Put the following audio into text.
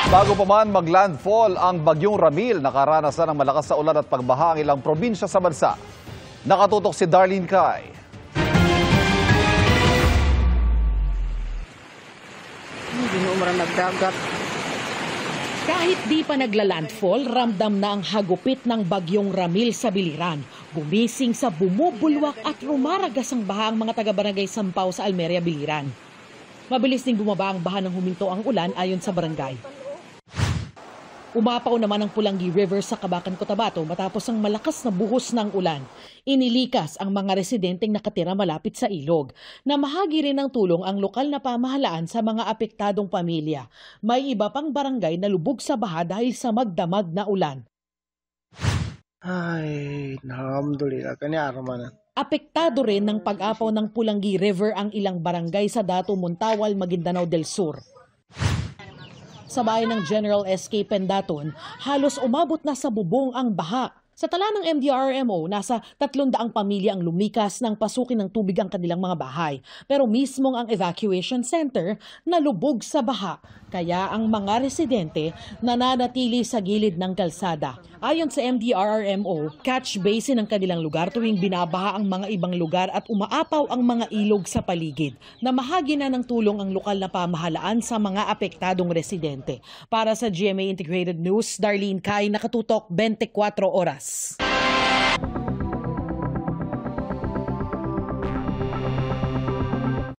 Bago pa man maglandfall ang bagyong Ramil, nakaranas na ng malakas na ulan at pagbaha ang ilang probinsya sa bansa. Nakatutok si Darlene Kai. Hindi mo marang nagdagat. Kahit di pa naglalandfall, ramdam na ang hagupit ng bagyong Ramil sa biliran. Gumising sa bumubulwak at rumaragas ang baha ang mga taga-barangay Sampaw sa Almeria, Biliran. Mabilis ding bumaba ang baha nang huminto ang ulan ayon sa barangay. Umapaw naman ang Pulangi River sa Kabakan, Cotabato matapos ang malakas na buhos ng ulan. Inilikas ang mga residenteng nakatira malapit sa ilog. Namahagi rin ng tulong ang lokal na pamahalaan sa mga apektadong pamilya. May iba pang barangay na lubog sa baha dahil sa magdamag na ulan. Ay, alhamdulillah. Kanyara man. Apektado rin ng pag-apaw ng Pulangi River ang ilang barangay sa Dato Montawal, Maguindanao del Sur. Sa bayan ng General S.K. Pendaton, halos umabot na sa bubong ang baha. Sa tala ng MDRRMO, nasa 300 pamilya ang lumikas nang pasukin ng tubig ang kanilang mga bahay. Pero mismong ang evacuation center nalubog sa baha. Kaya ang mga residente nananatili sa gilid ng kalsada. Ayon sa MDRRMO, catch basin ang kanilang lugar tuwing binabaha ang mga ibang lugar at umaapaw ang mga ilog sa paligid. Namahagi na ng tulong ang lokal na pamahalaan sa mga apektadong residente. Para sa GMA Integrated News, Darlene Kai, nakatutok 24 oras.